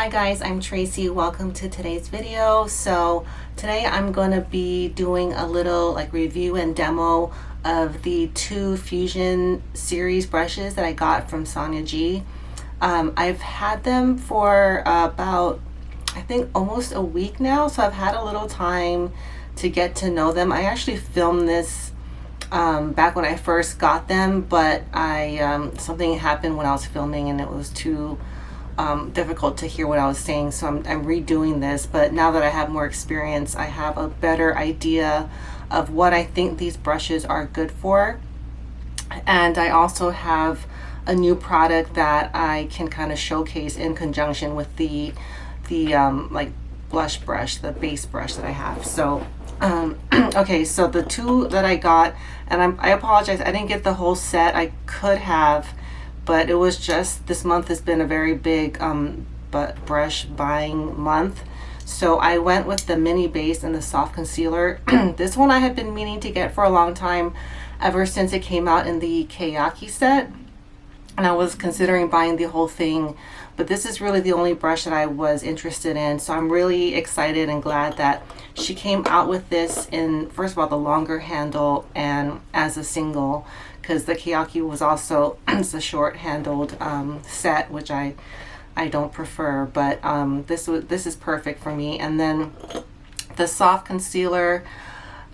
Hi guys, I'm Tracy. Welcome to today's video. So today I'm going to be doing a little review and demo of the two Fusion series brushes that I got from Sonia G. I've had them for about, I think, almost a week now, so I've had a little time to get to know them. I actually filmed this back when I first got them, but something happened when I was filming and it was too difficult to hear what I was saying, so I'm redoing this. But now that I have more experience, I have a better idea of what I think these brushes are good for. And I also have a new product that I can kind of showcase in conjunction with the blush brush, the base brush that I have. So okay, so the two that I got, and I apologize, I didn't get the whole set. I could have, but it was just, this month has been a very big brush buying month. So I went with the mini base and the soft concealer. This one I have been meaning to get for a long time, ever since it came out in the Keyaki set. And I was considering buying the whole thing, but this is really the only brush that I was interested in. So I'm really excited and glad that she came out with this in, first of all, the longer handle and as a single, because the Keyaki was also the short handled set, which I don't prefer, but this is perfect for me. And then the soft concealer,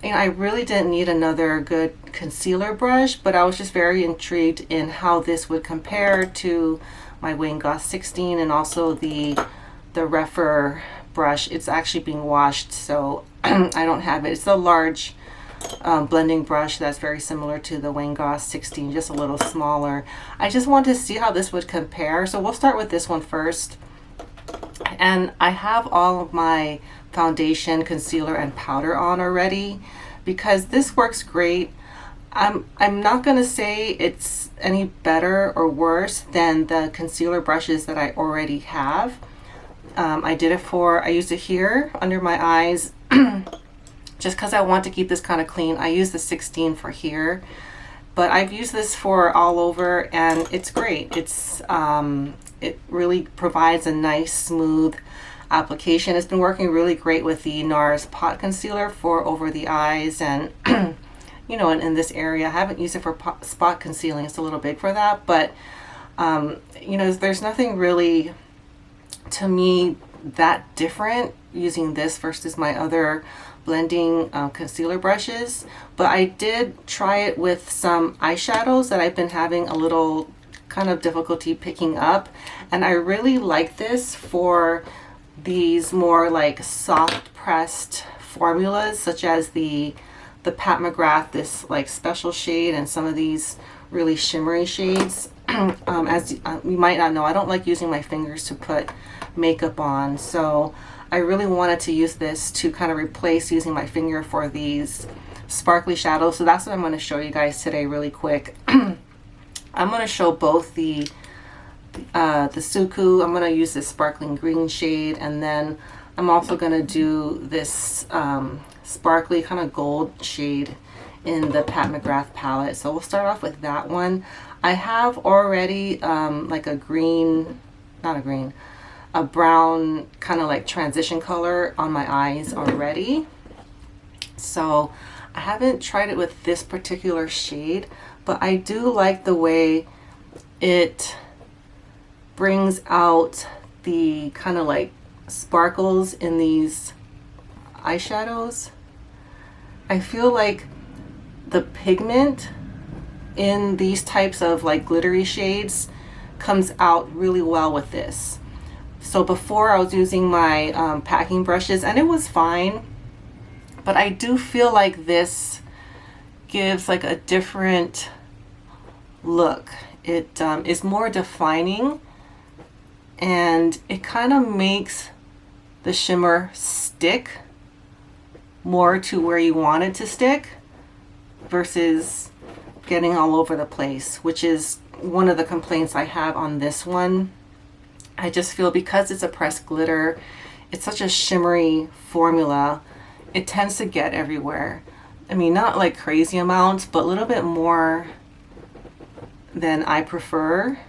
you know, I really didn't need another good concealer brush, but I was just very intrigued in how this would compare to my Goss 16 and also the Refer brush. It's actually being washed, so I don't have it. It's a large blending brush that's very similar to the Goss 16, just a little smaller. I just want to see how this would compare, so we'll start with this one first. And I have all of my foundation, concealer, and powder on already because this works great. I'm not going to say it's any better or worse than the concealer brushes that I already have. I used it here under my eyes just because I want to keep this kind of clean. I use the 16 for here, but I've used this for all over and it's great. It really provides a nice smooth application. It's been working really great with the NARS pot concealer for over the eyes and you know, in this area. I haven't used it for spot concealing. It's a little big for that, but you know, there's nothing really to me that different using this versus my other blending concealer brushes. But I did try it with some eyeshadows that I've been having a little kind of difficulty picking up, and I really like this for these more like soft pressed formulas, such as the Pat McGrath, this like special shade, and some of these really shimmery shades. As you might not know, I don't like using my fingers to put makeup on, so I really wanted to use this to kind of replace using my finger for these sparkly shadows. So that's what I'm going to show you guys today really quick. I'm going to show both the Suqqu. I'm going to use this sparkling green shade, and then I'm also going to do this sparkly kind of gold shade in the Pat McGrath palette. So we'll start off with that one. I have already like a brown kind of like transition color on my eyes already. So I haven't tried it with this particular shade, but I do like the way it brings out the kind of like sparkles in these eyeshadows. I feel like the pigment in these types of like glittery shades comes out really well with this. So before I was using my packing brushes and it was fine, but I do feel like this gives like a different look. It is more defining, and it kind of makes the shimmer stick more to where you want it to stick versus getting all over the place, which is one of the complaints I have on this one. I just feel because it's a pressed glitter, it's such a shimmery formula, it tends to get everywhere. I mean, not like crazy amounts, but a little bit more than I prefer.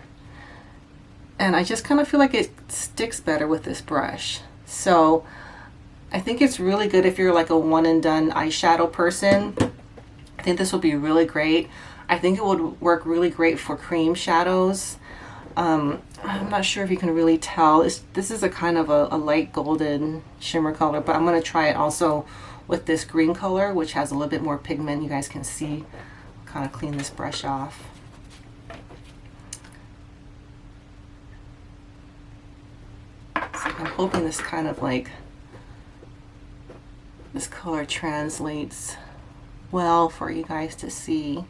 and I just kind of feel like it sticks better with this brush. So I think it's really good if you're like a one and done eyeshadow person. I think this will be really great. I think it would work really great for cream shadows. I'm not sure if you can really tell. This is a kind of a light golden shimmer color, but I'm going to try it also with this green color, which has a little bit more pigment. You guys can see. Kind of clean this brush off. So I'm hoping this kind of like, this color translates well for you guys to see.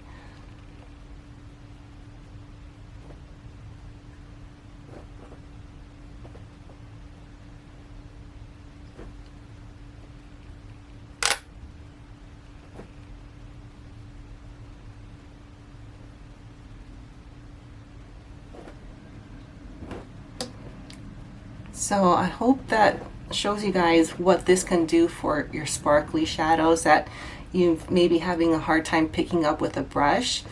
So I hope that shows you guys what this can do for your sparkly shadows that you may be having a hard time picking up with a brush.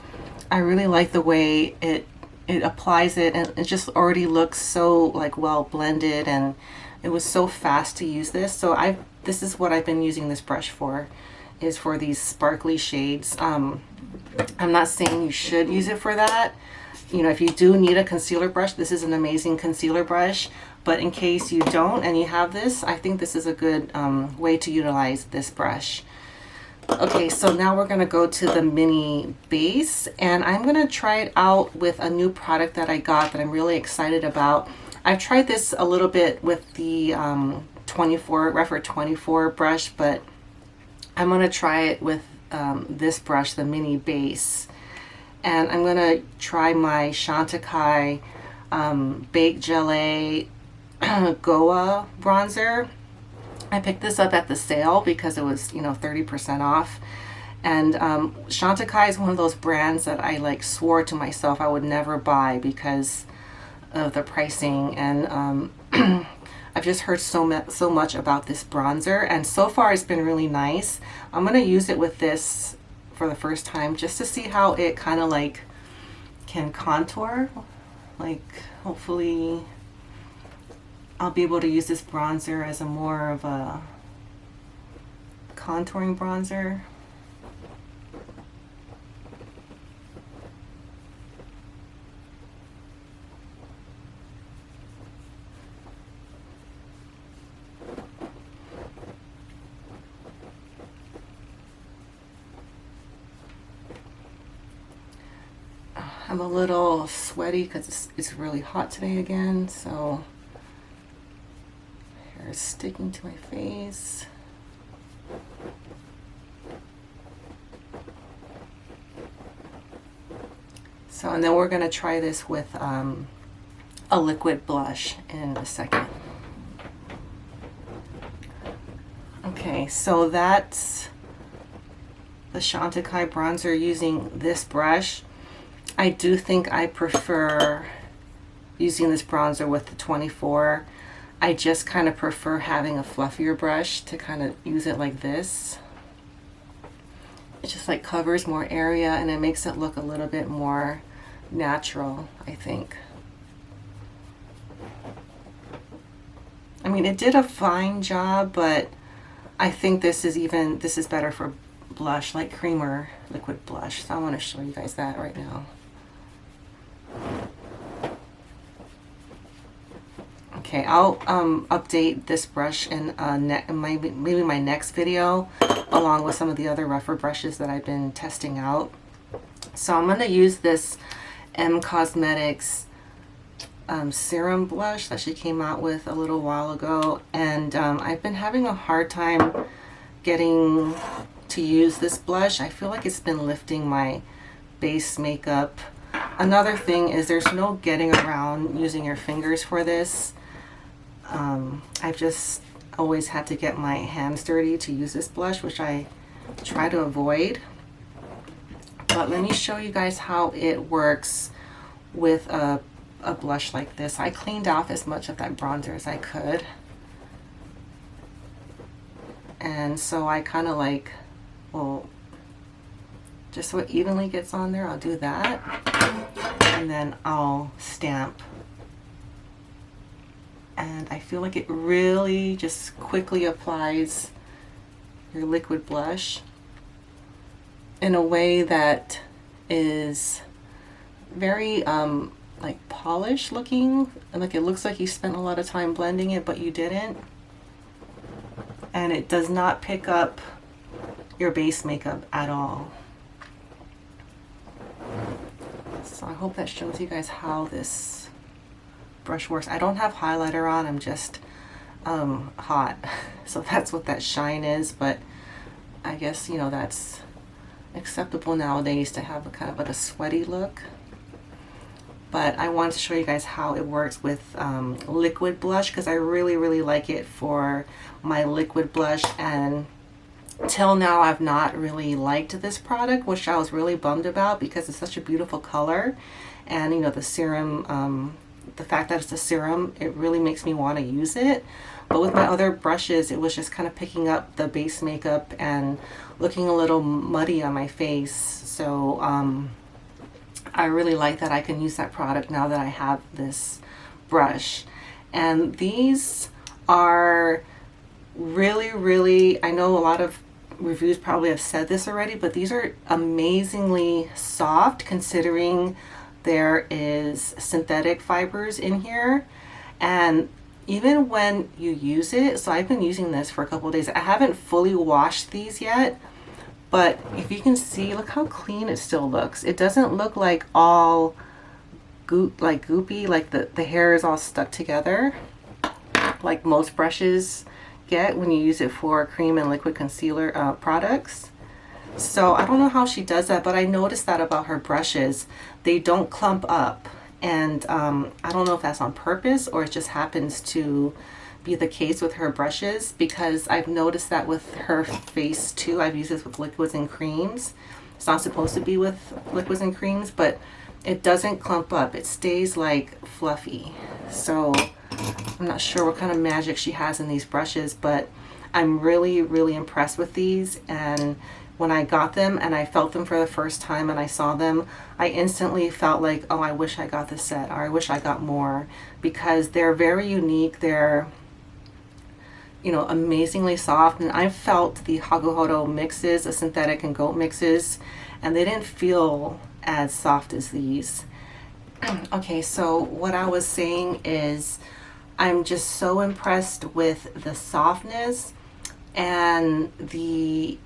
I really like the way it applies it, and it just already looks so like well blended, and it was so fast to use this. So this is what I've been using this brush for, is for these sparkly shades. I'm not saying you should use it for that. You know, if you do need a concealer brush, this is an amazing concealer brush. But in case you don't and you have this, I think this is a good way to utilize this brush. Okay, so now we're going to go to the mini base, and I'm going to try it out with a new product that I got that I'm really excited about. I've tried this a little bit with the Refer 24 brush, but I'm going to try it with this brush, the mini base. And I'm going to try my Chantecaille Baked Gelée Goa bronzer. I picked this up at the sale because it was, you know, 30% off. And Chantecaille is one of those brands that I like swore to myself I would never buy because of the pricing. And I've just heard so much about this bronzer, and so far it's been really nice. I'm going to use it with this for the first time just to see how it kind of like can contour. Like, hopefully I'll be able to use this bronzer as a more of a contouring bronzer. I'm a little sweaty because it's really hot today again, so hair is sticking to my face. So, and then we're going to try this with a liquid blush in a second. Okay, so that's the Chantecaille bronzer using this brush. I do think I prefer using this bronzer with the 24. I just kind of prefer having a fluffier brush to kind of use it like this. It just like covers more area and it makes it look a little bit more natural, I think. I mean, it did a fine job, but I think this is better for blush, like creamer liquid blush. So I want to show you guys that right now. Okay, I'll update this brush in maybe my next video, along with some of the other rougher brushes that I've been testing out. So I'm going to use this Cosmetics serum blush that she came out with a little while ago, and I've been having a hard time getting to use this blush. I feel like it's been lifting my base makeup. Another thing is there's no getting around using your fingers for this. I've just always had to get my hands dirty to use this blush, which I try to avoid. But let me show you guys how it works with a blush like this. I cleaned off as much of that bronzer as I could. And so I kind of like, well, just so it evenly gets on there, I'll do that. And then I'll stamp and I feel like it really just quickly applies your liquid blush in a way that is very like polished looking, and like it looks like you spent a lot of time blending it but you didn't, and it does not pick up your base makeup at all. So I hope that shows you guys how this brush works. I don't have highlighter on, I'm just hot, so that's what that shine is, but I guess, you know, that's acceptable nowadays to have a kind of like a sweaty look. But I wanted to show you guys how it works with liquid blush, because I really like it for my liquid blush, and till now I've not really liked this product, which I was really bummed about because it's such a beautiful color, and you know, the serum, the fact that it's a serum, it really makes me want to use it. But with my other brushes, it was just kind of picking up the base makeup and looking a little muddy on my face. So I really like that I can use that product now that I have this brush. And these are really, I know a lot of reviews probably have said this already, but these are amazingly soft considering there is synthetic fibers in here. And even when you use it, so I've been using this for a couple of days. I haven't fully washed these yet, but if you can see, look how clean it still looks. It doesn't look like all goopy, like the hair is all stuck together, like most brushes get when you use it for cream and liquid concealer products. So I don't know how she does that, but I noticed that about her brushes. They don't clump up. And I don't know if that's on purpose or it just happens to be the case with her brushes, because I've noticed that with her face too. I've used this with liquids and creams. It's not supposed to be with liquids and creams, but it doesn't clump up. It stays like fluffy. So I'm not sure what kind of magic she has in these brushes, but I'm really impressed with these. And when I got them and I felt them for the first time and I saw them, I instantly felt like, oh, I wish I got the set, or I wish I got more, because they're very unique. They're, you know, amazingly soft. And I felt the Hakuhodo mixes, the synthetic and goat mixes, and they didn't feel as soft as these. Okay, so what I was saying is I'm just so impressed with the softness and the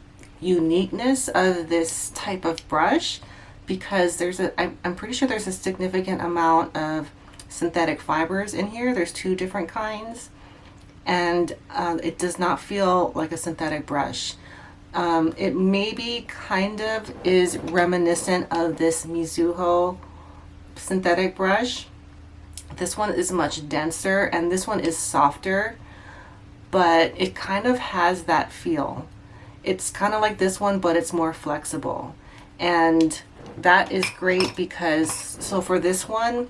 uniqueness of this type of brush, because I'm pretty sure there's a significant amount of synthetic fibers in here. There's two different kinds, and it does not feel like a synthetic brush. It maybe kind of is reminiscent of this Mizuho synthetic brush. This one is much denser and this one is softer, but it kind of has that feel. It's kind of like this one, but it's more flexible, and that is great because, so for this one,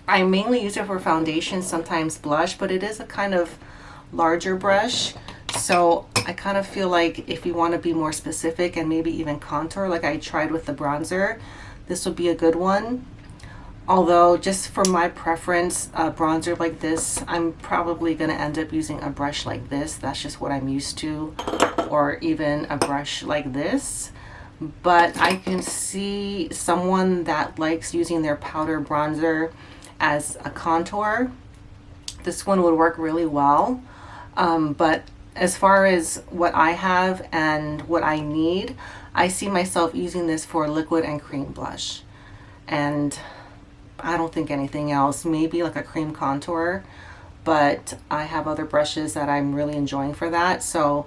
I mainly use it for foundation, sometimes blush, but it is a kind of larger brush. So I kind of feel like if you want to be more specific and maybe even contour, like I tried with the bronzer, this would be a good one. Although just for my preference, a bronzer like this, I'm probably going to end up using a brush like this. That's just what I'm used to, or even a brush like this. But I can see someone that likes using their powder bronzer as a contour. This one would work really well. But as far as what I have and what I need, I see myself using this for liquid and cream blush. And I don't think anything else, maybe like a cream contour, but I have other brushes that I'm really enjoying for that. So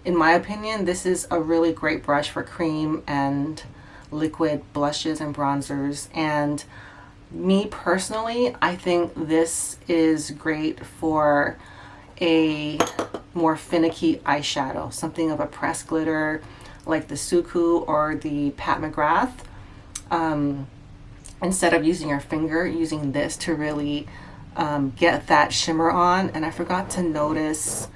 in my opinion, this is a really great brush for cream and liquid blushes and bronzers. And me personally, I think this is great for a more finicky eyeshadow, something of a pressed glitter like the Suqqu or the Pat McGrath. Instead of using your finger, using this to really get that shimmer on. And I forgot to notice,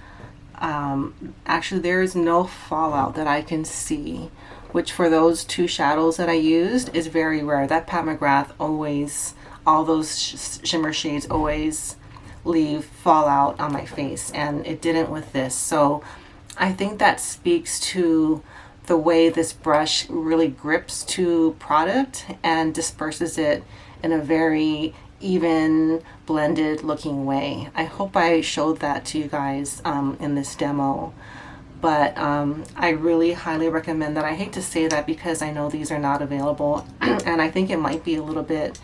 actually there is no fallout that I can see, which for those two shadows that I used is very rare. That Pat McGrath always, all those shimmer shades always leave fallout on my face, and it didn't with this. So I think that speaks to the way this brush really grips to product and disperses it in a very even, blended looking way. I hope I showed that to you guys in this demo. But I really highly recommend that. I hate to say that because I know these are not available and I think it might be a little bit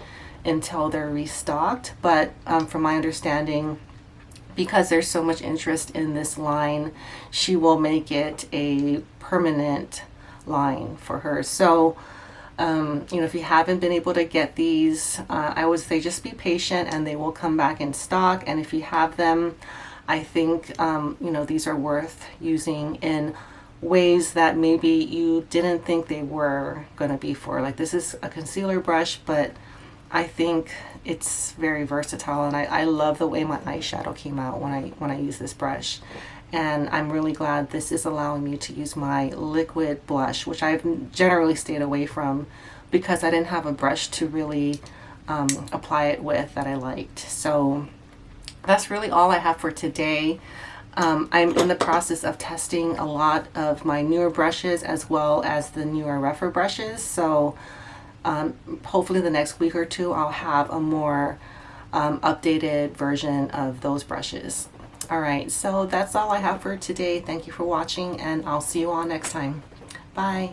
until they're restocked, but from my understanding, because there's so much interest in this line, she will make it a permanent line for her. So you know, if you haven't been able to get these, I would say just be patient and they will come back in stock. And if you have them, I think you know, these are worth using in ways that maybe you didn't think they were going to be for. Like, this is a concealer brush, but I think it's very versatile, and I love the way my eyeshadow came out when I use this brush. And I'm really glad this is allowing me to use my liquid blush, which I've generally stayed away from because I didn't have a brush to really apply it with that I liked. So that's really all I have for today. I'm in the process of testing a lot of my newer brushes as well as the newer rougher brushes. So hopefully the next week or two I'll have a more updated version of those brushes. All right, so that's all I have for today. Thank you for watching, and I'll see you all next time. Bye.